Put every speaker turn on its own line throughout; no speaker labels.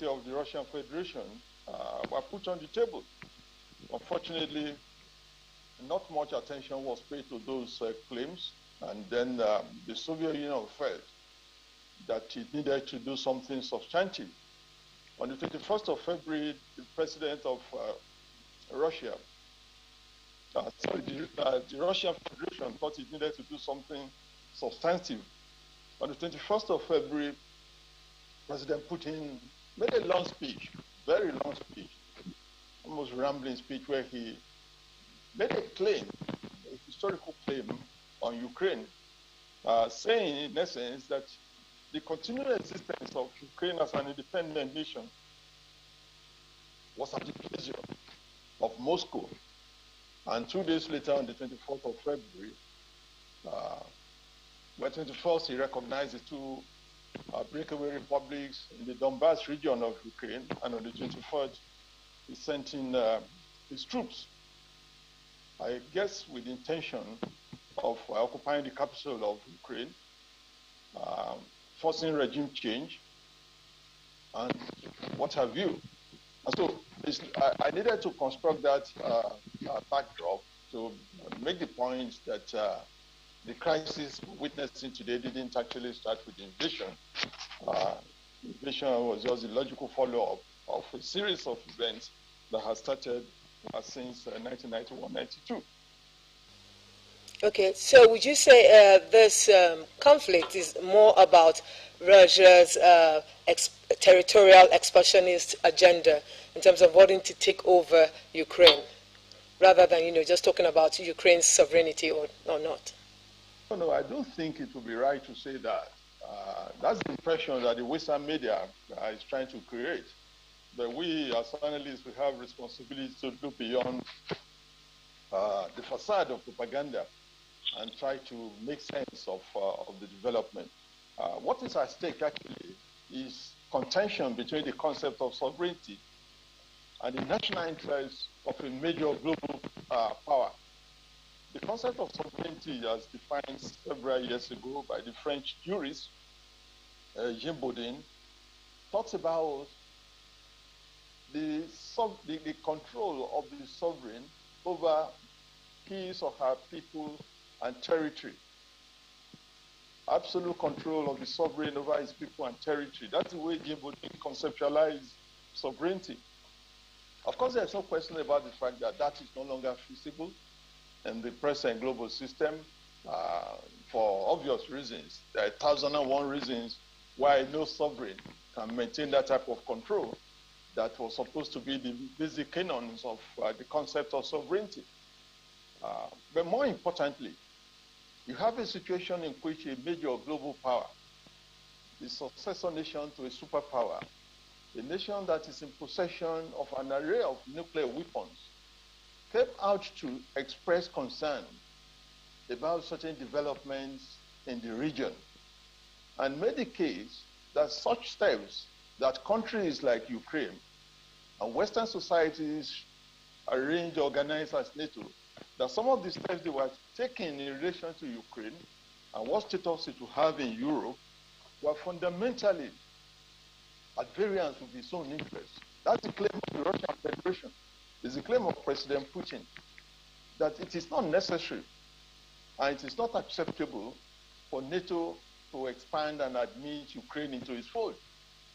of the Russian Federation were put on the table. Unfortunately, not much attention was paid to those claims, and then the Soviet Union felt that it needed to do something substantive. On the 21st of February, the president of Russia, the Russian Federation thought it needed to do something substantive. On the 21st of February, President Putin made a long speech, very long speech, almost rambling speech, where he made a claim, a historical claim on Ukraine, saying in essence that the continued existence of Ukraine as an independent nation was at the pleasure of Moscow. And 2 days later, on the 24th of February, on the 21st, he recognized the two breakaway republics in the Donbass region of Ukraine, and on the 23rd, he sent in his troops, I guess with the intention of occupying the capital of Ukraine, forcing regime change, and what have you. And so I needed to construct that backdrop to make the point that the crisis we're witnessing today didn't actually start with the invasion. The invasion was just a logical follow-up of a series of events that has started since 1991-92.
Okay, so would you say this conflict is more about Russia's territorial expansionist agenda in terms of wanting to take over Ukraine, rather than just talking about Ukraine's sovereignty or not?
No, I don't think it would be right to say that. That's the impression that the Western media is trying to create. But we, as analysts, we have responsibility to look beyond the facade of propaganda and try to make sense of the development. What is at stake actually is contention between the concept of sovereignty and the national interests of a major global power. The concept of sovereignty, as defined several years ago by the French jurist Jean Baudin, talks about the control of the sovereign over his or her people and territory. Absolute control of the sovereign over his people and territory. That's the way Jean Baudin conceptualized sovereignty. Of course, there's no question about the fact that that is no longer feasible in the present global system for obvious reasons. There are 1,001 reasons why no sovereign can maintain that type of control that was supposed to be the basic canons of the concept of sovereignty. But more importantly, you have a situation in which a major global power, the successor nation to a superpower, a nation that is in possession of an array of nuclear weapons, came out to express concern about certain developments in the region and made the case that such steps that countries like Ukraine and Western societies arranged, organized as NATO, that some of the steps they were taking in relation to Ukraine and what status it would have in Europe were fundamentally at variance with its own interests. That's the claim of the Russian Federation. It's the claim of President Putin that it is not necessary and it is not acceptable for NATO to expand and admit Ukraine into its fold.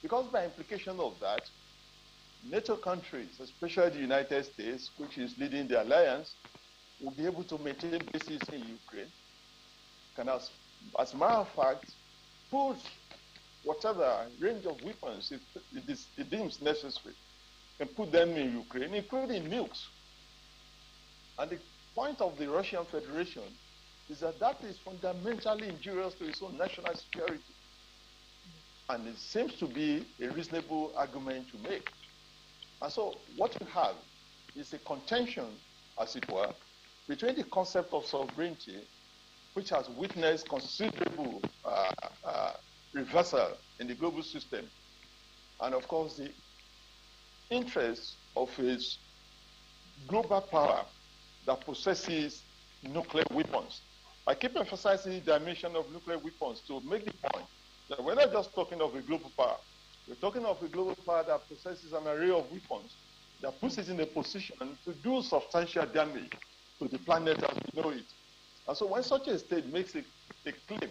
Because by implication of that, NATO countries, especially the United States, which is leading the alliance, will be able to maintain bases in Ukraine, can, as a matter of fact, put whatever range of weapons it deems necessary, and put them in Ukraine, including nukes. And the point of the Russian Federation is that that is fundamentally injurious to its own national security. And it seems to be a reasonable argument to make. And so what you have is a contention, as it were, between the concept of sovereignty, which has witnessed considerable reversal in the global system, and of course the interests of its global power that possesses nuclear weapons. I keep emphasizing the dimension of nuclear weapons to make the point that we're not just talking of a global power, We're talking of a global power that possesses an array of weapons that puts it in a position to do substantial damage to the planet as we know it. And so when such a state makes a claim,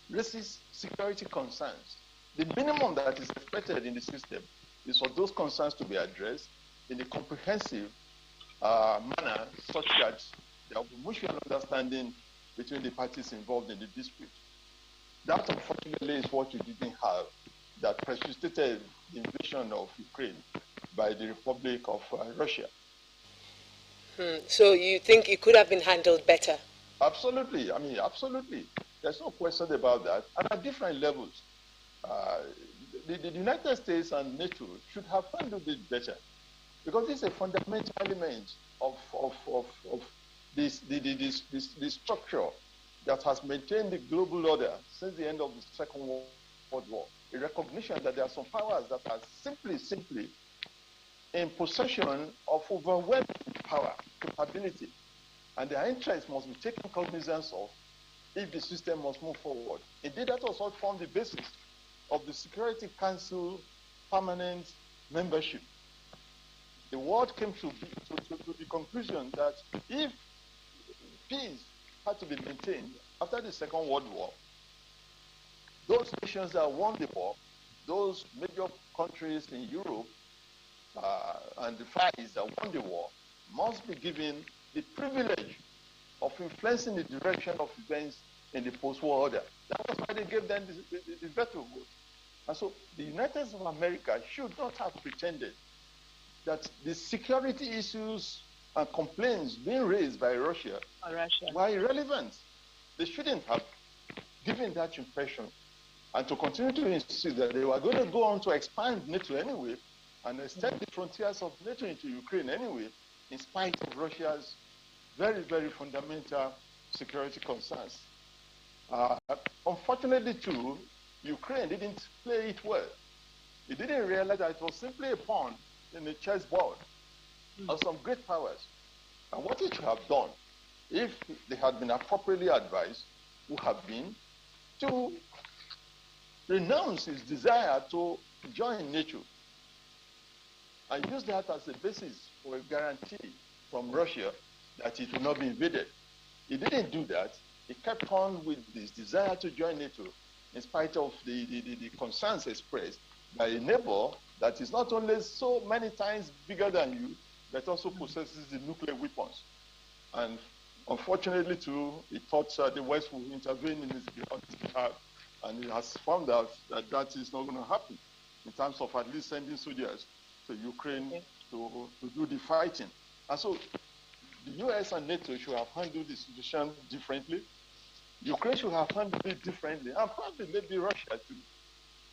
raises security concerns, the minimum that is expected in the system is for those concerns to be addressed in a comprehensive manner such that there will be mutual understanding between the parties involved in the dispute. That, unfortunately, is what you didn't have, that precipitated the invasion of Ukraine by the Republic of Russia.
So you think it could have been handled better?
Absolutely. I mean, absolutely. There's no question about that. And at different levels. The United States and NATO should have handled it better, because it's a fundamental element of this structure that has maintained the global order since the end of the Second World War. A recognition that there are some powers that are simply in possession of overwhelming power, capability, and their interests must be taken cognizance of if the system must move forward. Indeed, that was what formed the basis of the Security Council permanent membership. The world came to the conclusion that if peace had to be maintained after the Second World War, those nations that won the war, those major countries in Europe and the Far East that won the war, must be given the privilege of influencing the direction of events in the post-war order. That was why they gave them the veto vote. And so the United States of America should not have pretended that the security issues and complaints being raised by Russia were irrelevant. They shouldn't have given that impression, and to continue to insist that they were going to go on to expand NATO anyway and extend the frontiers of NATO into Ukraine anyway, in spite of Russia's very, very fundamental security concerns. Unfortunately, too, Ukraine didn't play it well. It didn't realize that it was simply a pawn in the chessboard of some great powers. And what it should have done, if they had been appropriately advised, would have been to renounce its desire to join NATO and use that as a basis for a guarantee from Russia that it will not be invaded. It didn't do that. It kept on with this desire to join NATO in spite of the concerns expressed by a neighbor that is not only so many times bigger than you, but also possesses the nuclear weapons. And unfortunately, too, it thought the West would intervene in his behalf, and it has found out that that is not going to happen in terms of at least sending soldiers to Ukraine to do the fighting. And so the US and NATO should have handled the situation differently. Ukraine should have handled it differently, and probably maybe Russia too.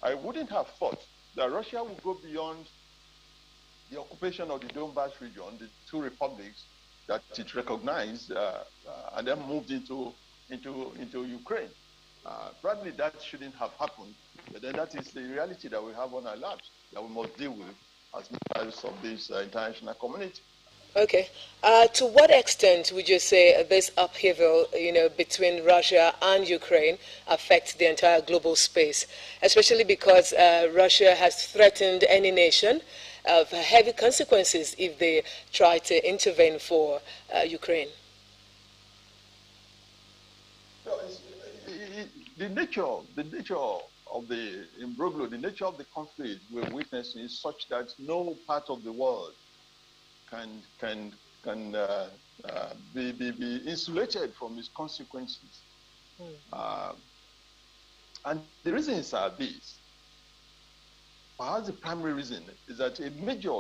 I wouldn't have thought that Russia would go beyond the occupation of the Donbas region, the two republics that it recognized, and then moved into Ukraine. Probably that shouldn't have happened, but then that is the reality that we have on our laps that we must deal with as members of this international community.
Okay. To what extent would you say this upheaval, between Russia and Ukraine affects the entire global space, especially because Russia has threatened any nation of heavy consequences if they try to intervene for Ukraine?
So the nature of the imbroglio, the nature of the conflict we're witnessing is such that no part of the world can be insulated from its consequences. And the reasons are these. Perhaps the primary reason is that a major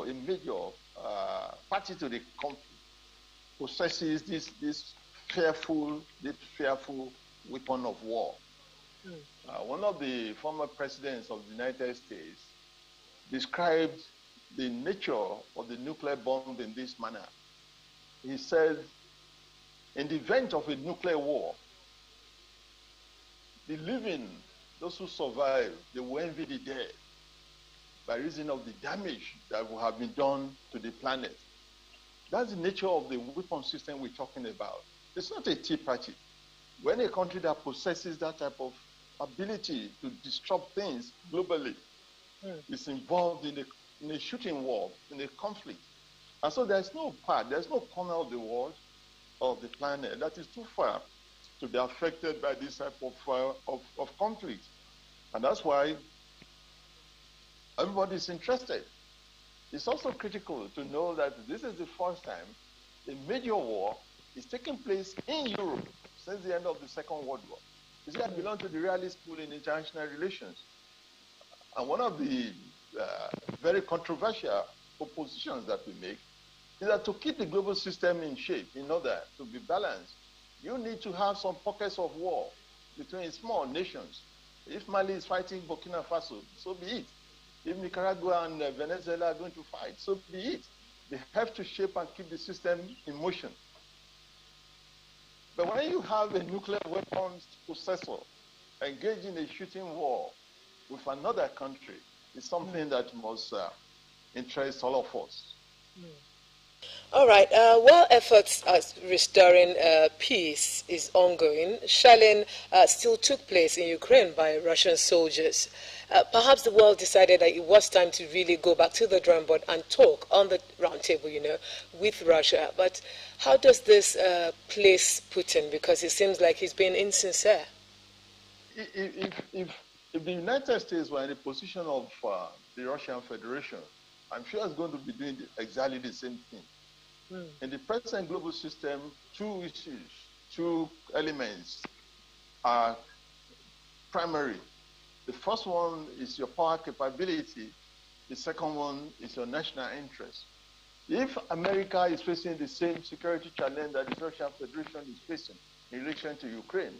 party to the conflict possesses this fearful weapon of war. One of the former presidents of the United States described the nature of the nuclear bomb in this manner. He said, in the event of a nuclear war, the living, those who survive, they will envy the dead by reason of the damage that will have been done to the planet. That's the nature of the weapon system we're talking about. It's not a tea party. When a country that possesses that type of ability to disrupt things globally is involved in a shooting war, in a conflict. And so there's no corner of the world or the planet that is too far to be affected by this type of conflict. And that's why everybody is interested. It's also critical to know that this is the first time a major war is taking place in Europe since the end of the Second World War. You see, I belong to the realist school in international relations. And one of the very controversial propositions that we make is that to keep the global system in shape, in order to be balanced, you need to have some pockets of war between small nations. If Mali is fighting Burkina Faso, so be it. If Nicaragua and Venezuela are going to fight, so be it. They have to shape and keep the system in motion. But when you have a nuclear weapons possessor engaged in a shooting war with another country, it's something that must interest all of us.
All right. While efforts at restoring peace is ongoing, shelling still took place in Ukraine by Russian soldiers. Perhaps the world decided that it was time to really go back to the drawing board and talk on the round table, with Russia. But how does this place Putin? Because it seems like he's being insincere.
If the United States were in the position of the Russian Federation, I'm sure it's going to be doing exactly the same thing. In the present global system, two issues, two elements are primary. The first one is your power capability. The second one is your national interest. If America is facing the same security challenge that the Russian Federation is facing in relation to Ukraine,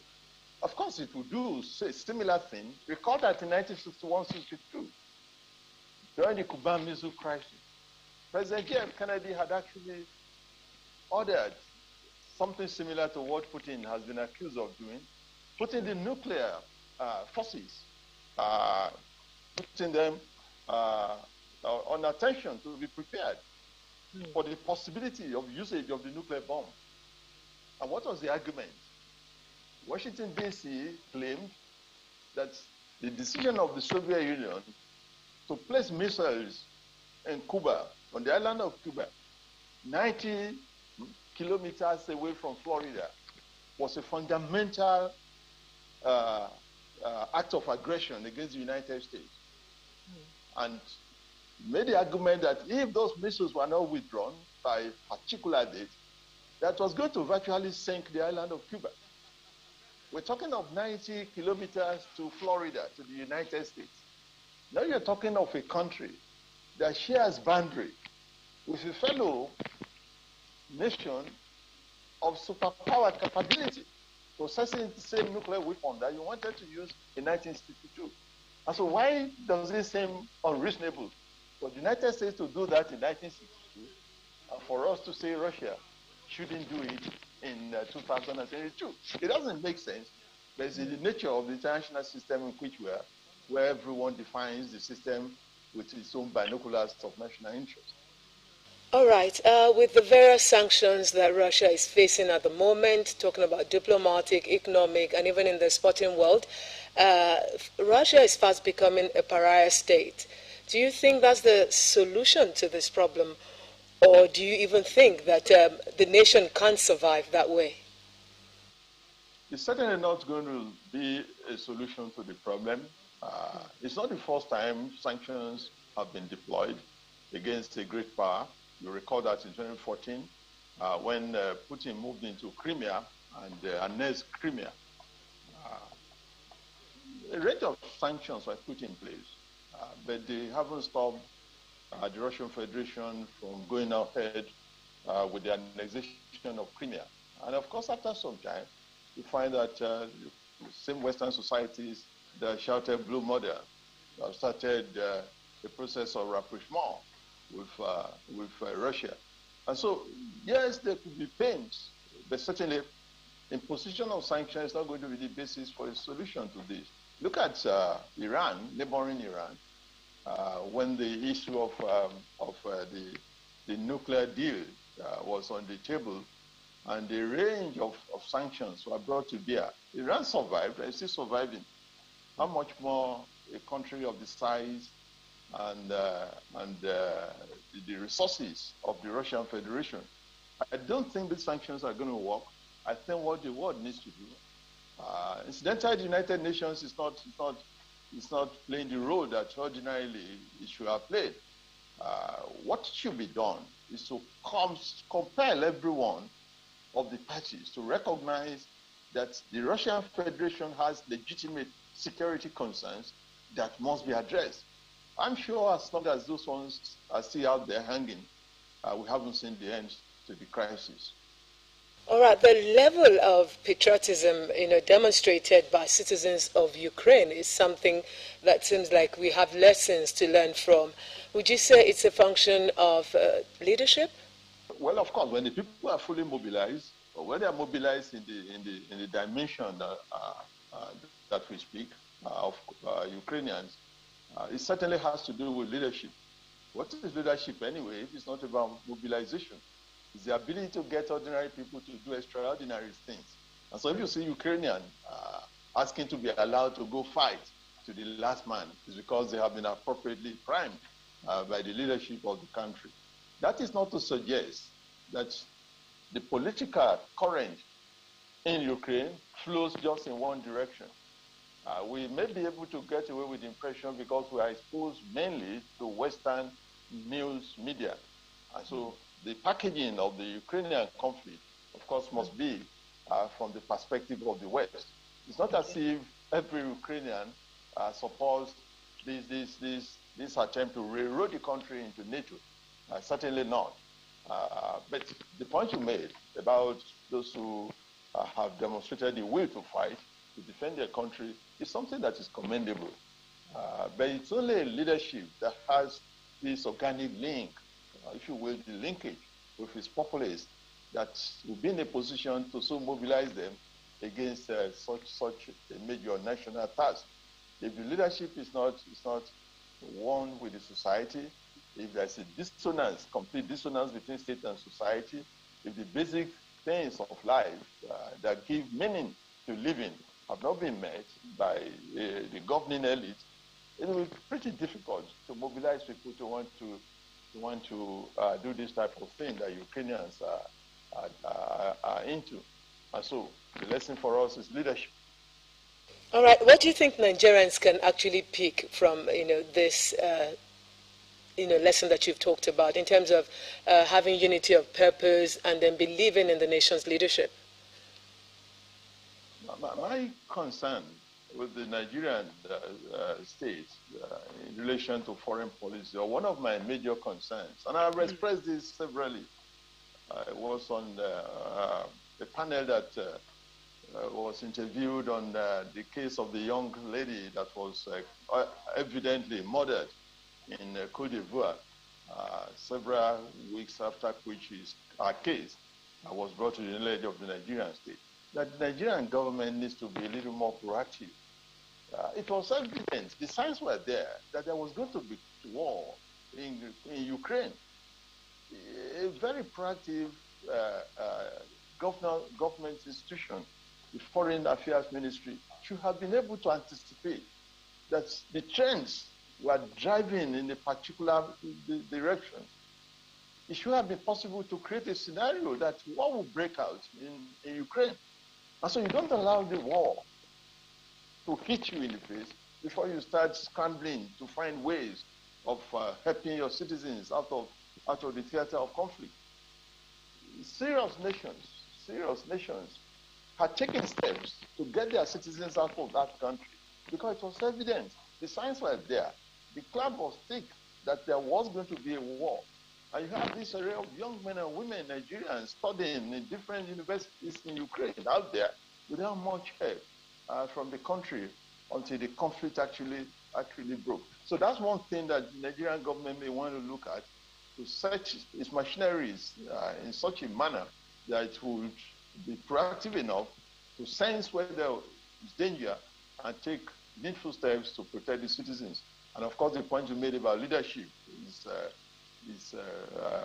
of course it will do a similar thing. Recall that in 1961-62, during the Cuban Missile Crisis, President J.F. Kennedy had actually ordered something similar to what Putin has been accused of doing, putting the nuclear forces, putting them on attention to be prepared for the possibility of usage of the nuclear bomb. And what was the argument? Washington, D.C. claimed that the decision of the Soviet Union to place missiles in Cuba, on the island of Cuba, 90 kilometers away from Florida, was a fundamental act of aggression against the United States. And made the argument that if those missiles were not withdrawn by a particular date, that was going to virtually sink the island of Cuba. We're talking of 90 kilometers to Florida, to the United States. Now you're talking of a country that shares boundary with a fellow nation of superpower capability, possessing the same nuclear weapon that you wanted to use in 1962. And so why does it seem unreasonable for the United States to do that in 1962 and for us to say Russia shouldn't do it in 2022? It doesn't make sense, but it's in the nature of the international system in which we are, where everyone defines the system with its own binoculars of national interest.
All right. With the various sanctions that Russia is facing at the moment, talking about diplomatic, economic, and even in the sporting world, Russia is fast becoming a pariah state. Do you think that's the solution to this problem? Or do you even think that the nation can't survive that way?
It's certainly not going to be a solution to the problem. It's not the first time sanctions have been deployed against a great power. You recall that in 2014, when Putin moved into Crimea and annexed Crimea. A range of sanctions were put in place, but they haven't stopped the Russian Federation from going ahead with the annexation of Crimea. And of course, after some time, you find that the same Western societies that shouted blue murder have started the process of rapprochement with Russia. And so, yes, there could be pains, but certainly imposition of sanctions is not going to be the basis for a solution to this. Look at Iran, neighboring Iran, when the issue of the nuclear deal was on the table, and the range of sanctions were brought to bear. Iran survived and is still surviving. how much more a country of the size and the resources of the Russian Federation. I don't think these sanctions are going to work. I think what the world needs to do. Incidentally, the United Nations is not playing the role that ordinarily it should have played. What should be done is to compel everyone of the parties to recognize that the Russian Federation has legitimate security concerns that must be addressed. I'm sure as long as those ones are still out there hanging, we haven't seen the end to the crisis.
All right, the level of patriotism, demonstrated by citizens of Ukraine is something that seems like we have lessons to learn from. Would you say it's a function of leadership?
Well, of course, when the people are fully mobilized, or when they are mobilized in the dimension that we speak of Ukrainians, it certainly has to do with leadership. What is leadership anyway? It's not about mobilization. It's the ability to get ordinary people to do extraordinary things. And so if you see Ukrainian asking to be allowed to go fight to the last man, it's because they have been appropriately primed by the leadership of the country. That is not to suggest that the political current in Ukraine flows just in one direction. We may be able to get away with the impression because we are exposed mainly to Western news media. And so the packaging of the Ukrainian conflict, of course, must be from the perspective of the West. It's not as if every Ukrainian supports this attempt to railroad the country into NATO. Certainly not. But the point you made about those who have demonstrated the will to fight, to defend their country, is something that is commendable. But it's only leadership that has this organic link, if you will, the linkage with its populace, that will be in a position to so mobilize them against such a major national task. If the leadership is not one with the society, if there's a dissonance, complete dissonance between state and society, if the basic things of life that give meaning to living have not been met by the governing elite, it will be pretty difficult to mobilize people to want to do this type of thing that Ukrainians are into. And so the lesson for us is leadership.
All right, what do you think Nigerians can actually pick from this lesson that you've talked about in terms of having unity of purpose and then believing in the nation's leadership?
My concern with the Nigerian state in relation to foreign policy, or one of my major concerns, and I've expressed this severally. I was on the panel that was interviewed on the case of the young lady that was evidently murdered in Côte d'Ivoire several weeks after which our case was brought to the knowledge of the Nigerian state. That the Nigerian government needs to be a little more proactive. It was evident, the signs were there, that there was going to be war in Ukraine. A very proactive government institution, the Foreign Affairs Ministry, should have been able to anticipate that the trends were driving in a particular direction. It should have been possible to create a scenario that war will break out in Ukraine. And so you don't allow the war to hit you in the face before you start scrambling to find ways of helping your citizens out of the theater of conflict. Serious nations had taken steps to get their citizens out of that country because it was evident. The signs were there. The cloud was thick that there was going to be a war. And you have this array of young men and women, Nigerians, studying in different universities in Ukraine out there without much help from the country until the conflict actually broke. So that's one thing that the Nigerian government may want to look at, to set its machineries in such a manner that it would be proactive enough to sense where there is danger and take needful steps to protect the citizens. And of course, the point you made about leadership is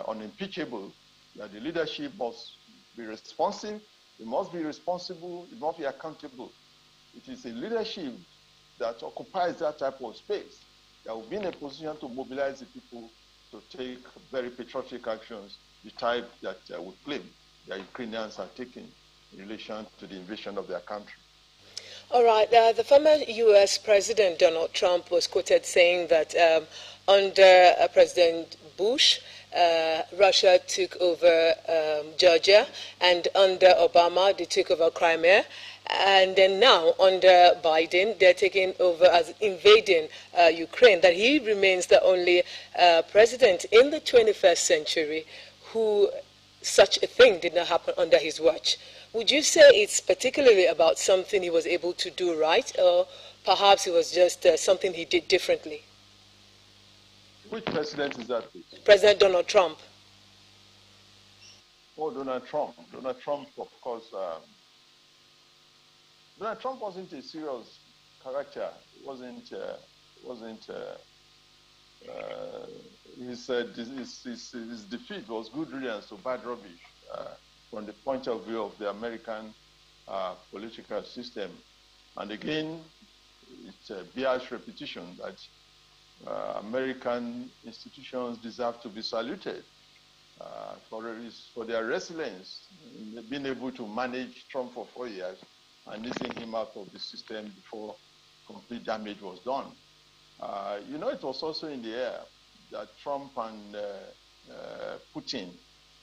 unimpeachable, that the leadership must be responsive, it must be responsible, it must be accountable. It is a leadership that occupies that type of space, that will be in a position to mobilize the people to take very patriotic actions, the type that we claim the Ukrainians are taking in relation to the invasion of their country.
All right. The former U.S. President Donald Trump was quoted saying that under President Bush, Russia took over Georgia, and under Obama, they took over Crimea. And then now, under Biden, they're taking over as invading Ukraine, that he remains the only president in the 21st century who such a thing did not happen under his watch. Would you say it's particularly about something he was able to do right, or perhaps it was just something he did differently?
Which president is that, please?
President Donald Trump.
Oh, Donald Trump. Donald Trump, of course. Donald Trump wasn't a serious character. His defeat was good riddance to bad rubbish from the point of view of the American political system. And again, it bears repetition that American institutions deserve to be saluted for their resilience in being able to manage Trump for 4 years and easing him out of the system before complete damage was done. It was also in the air that Trump and Putin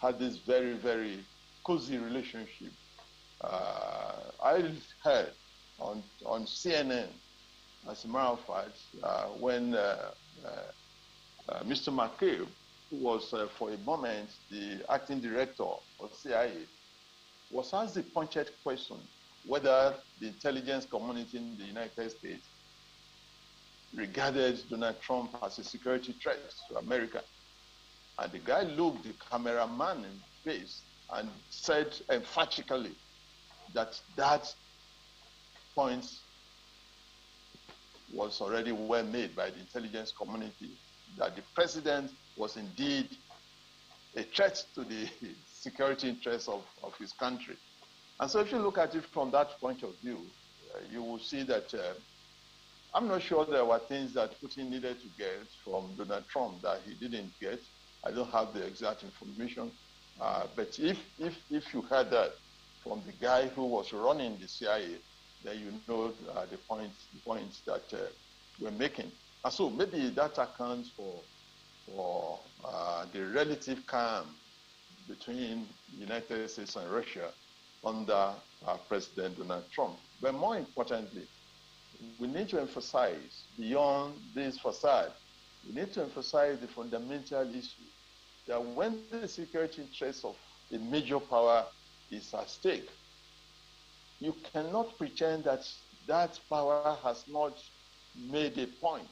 had this very, very cozy relationship. I heard on CNN, as a matter of fact, when Mr. McCabe, who was for a moment the acting director of CIA, was asked the pointed question whether the intelligence community in the United States regarded Donald Trump as a security threat to America. And the guy looked the cameraman in the face and said emphatically that that point was already well made by the intelligence community, that the president was indeed a threat to the security interests of his country. And so if you look at it from that point of view, you will see that I'm not sure there were things that Putin needed to get from Donald Trump that he didn't get. I don't have the exact information. But if you heard that from the guy who was running the CIA, then you know the points that we're making. And so maybe that accounts for the relative calm between the United States and Russia under President Donald Trump. But more importantly, we need to emphasize beyond this facade, we need to emphasize the fundamental issue that when the security interests of a major power is at stake, you cannot pretend that that power has not made a point,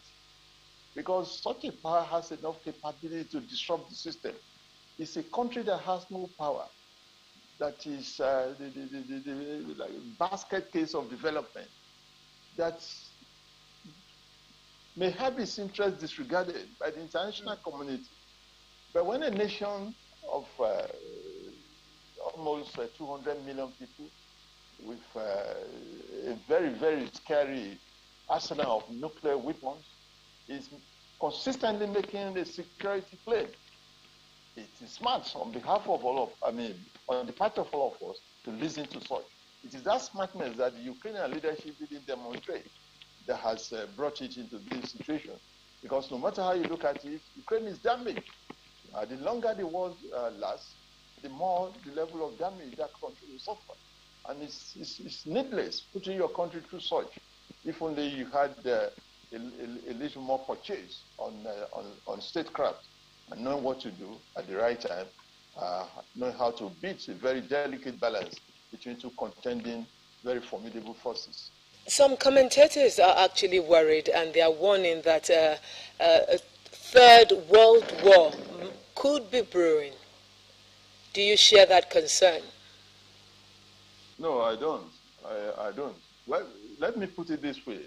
because such a power has enough capability to disrupt the system. It's a country that has no power, that is the basket case of development, that may have its interests disregarded by the international community. But when a nation of almost 200 million people with a very, very scary arsenal of nuclear weapons is consistently making a security play, it is smart on behalf of on the part of all of us to listen to such. It is that smartness that the Ukrainian leadership didn't demonstrate that has brought it into this situation. Because no matter how you look at it, Ukraine is damaged. The longer the war lasts, the more the level of damage that country will suffer. And it's needless putting your country through such. If only you had a little more purchase on statecraft and knowing what to do at the right time, knowing how to beat a very delicate balance between two contending, very formidable forces.
Some commentators are actually worried, and they are warning that a third world war could be brewing. Do you share that concern?
No, I don't. I don't. Well, let me put it this way.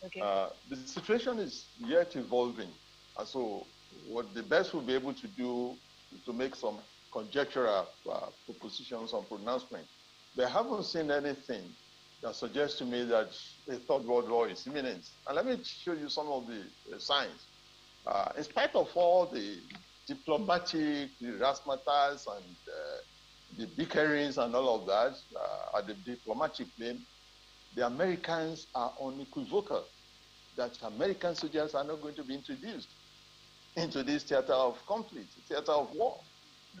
Okay.
The situation is yet evolving. And so what the best we'll be able to do is to make some conjectural propositions or pronouncements. They haven't seen anything that suggests to me that a third world war is imminent. And let me show you some of the signs. In spite of all the diplomatic, the razzmatazz, and the bickerings and all of that at the diplomatic plane, the Americans are unequivocal that American soldiers are not going to be introduced into this theater of conflict, theater of war.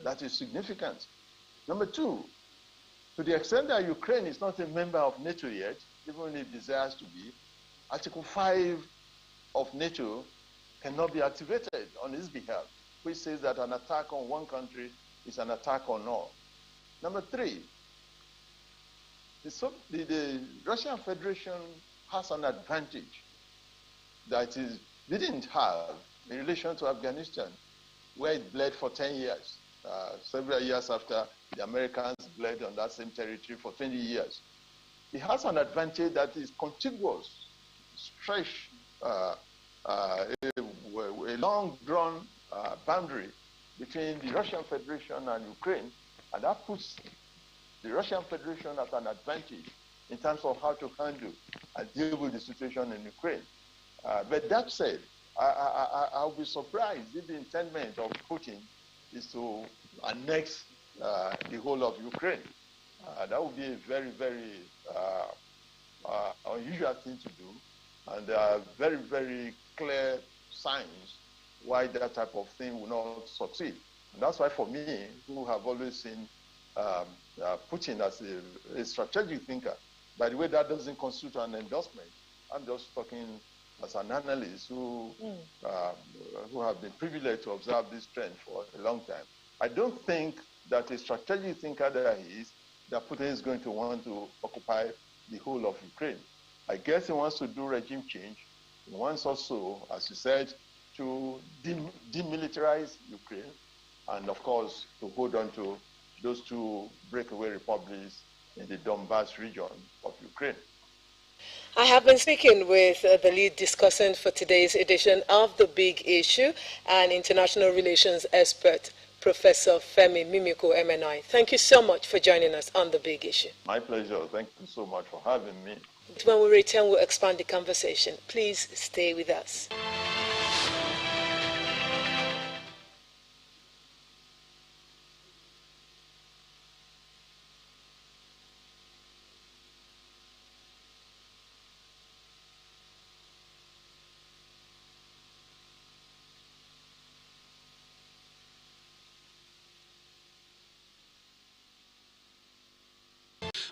That is significant. Number two, to the extent that Ukraine is not a member of NATO yet, even if it desires to be, Article 5 of NATO cannot be activated on its behalf, which says that an attack on one country is an attack on all. Number three, the Russian Federation has an advantage that it didn't have in relation to Afghanistan, where it bled for 10 years, several years after the Americans bled on that same territory for 20 years. It has an advantage that is contiguous, stretch, a long-drawn boundary between the Russian Federation and Ukraine, and that puts the Russian Federation at an advantage in terms of how to handle and deal with the situation in Ukraine. But that said, I'll be surprised if the intent of Putin is to annex the whole of Ukraine. That would be a very, very unusual thing to do. And there are very, very clear signs why that type of thing will not succeed. And that's why for me, who have always seen Putin as a strategic thinker, by the way, that doesn't constitute an endorsement. I'm just talking as an analyst who have been privileged to observe this trend for a long time. I don't think that a strategic thinker that he is, that Putin is going to want to occupy the whole of Ukraine. I guess he wants to do regime change. He wants also, as you said, to demilitarize Ukraine, and of course, to hold on to those two breakaway republics in the Donbas region of Ukraine.
I have been speaking with the lead discussant for today's edition of The Big Issue and international relations expert, Professor Femi Mimiko, MNI. Thank you so much for joining us on The Big Issue.
My pleasure. Thank you so much for having me.
When we return, we'll expand the conversation. Please stay with us.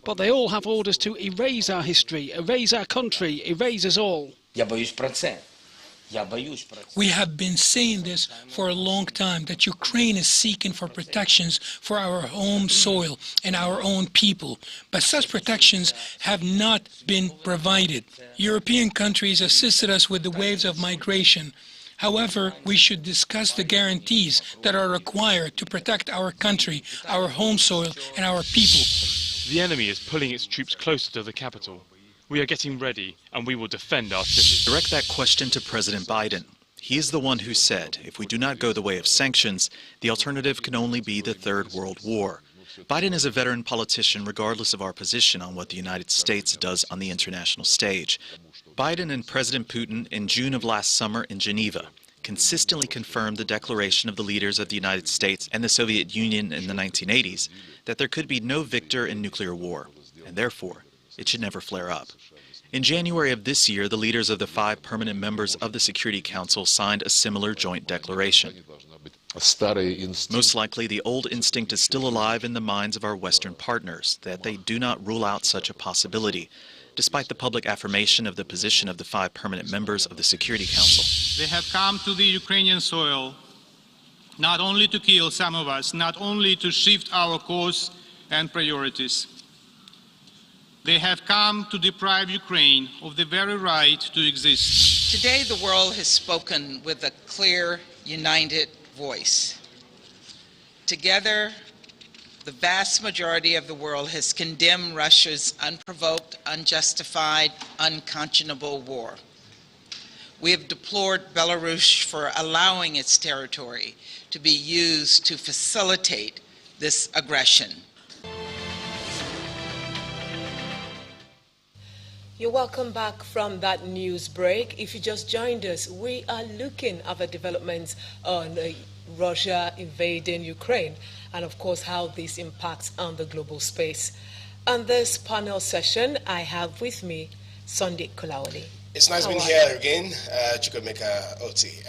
But they all have orders to erase our history, erase our country, erase us all.
We have been saying this for a long time, that Ukraine is seeking for protections for our home soil and our own people. But such protections have not been provided. European countries assisted us with the waves of migration. However, we should discuss the guarantees that are required to protect our country, our home soil, and our people.
The enemy is pulling its troops closer to the capital. We are getting ready, and we will defend our city.
Direct that question to President Biden. He is the one who said, if we do not go the way of sanctions, the alternative can only be the Third World War. Biden is a veteran politician regardless of our position on what the United States does on the international stage. Biden and President Putin in June of last summer in Geneva consistently confirmed the declaration of the leaders of the United States and the Soviet Union in the 1980s that there could be no victor in nuclear war, and therefore it should never flare up. In January of this year, the leaders of the 5 permanent members of the Security Council signed a similar joint declaration. Most likely, the old instinct is still alive in the minds of our Western partners, that they do not rule out such a possibility, despite the public affirmation of the position of the 5 permanent members of the Security Council.
They have come to the Ukrainian soil not only to kill some of us, not only to shift our course and priorities. They have come to deprive Ukraine of the very right to exist.
Today, the world has spoken with a clear, united voice. Together, the vast majority of the world has condemned Russia's unprovoked, unjustified, unconscionable war. We have deplored Belarus for allowing its territory to be used to facilitate this aggression.
You're welcome back from that news break. If you just joined us, we are looking at the developments on Russia invading Ukraine and, of course, how this impacts on the global space. On this panel session, I have with me Sunday Kulawale.
It's nice being here again, Chukwemeka Oti.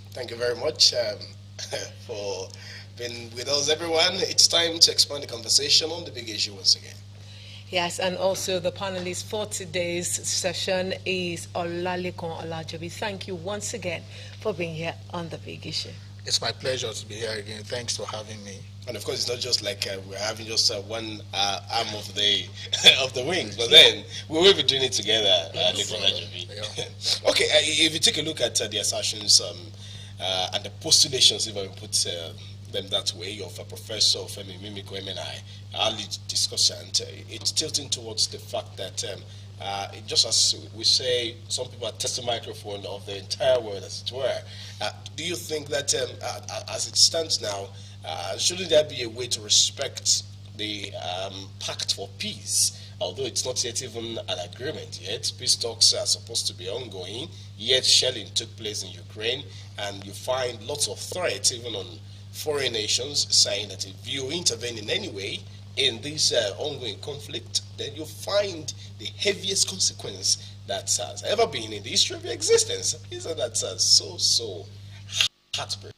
Thank you very much for being with us, everyone. It's time to expand the conversation on the big issue once again.
Yes, and also the panelist for today's session is Olalekan Olajobi. Thank you once again for being here on the big issue.
It's my pleasure to be here again. Thanks for having me.
And of course, it's not just like we're having just one arm of the of the wings, but then we will be doing it together. Okay, if you take a look at the assertions and the postulations, if I put them that way, of Professor Femi Mimiko MNI, our lead discussant, it's tilting towards the fact that just as we say, some people are testing microphone of the entire world, as it were. Do you think that as it stands now, shouldn't there be a way to respect the Pact for Peace? Although it's not yet even an agreement yet, peace talks are supposed to be ongoing, yet shelling took place in Ukraine, and you find lots of threats even on foreign nations saying that if you intervene in any way in this ongoing conflict, then you find the heaviest consequence that has ever been in the history of your existence. Isn't that so heartbreaking?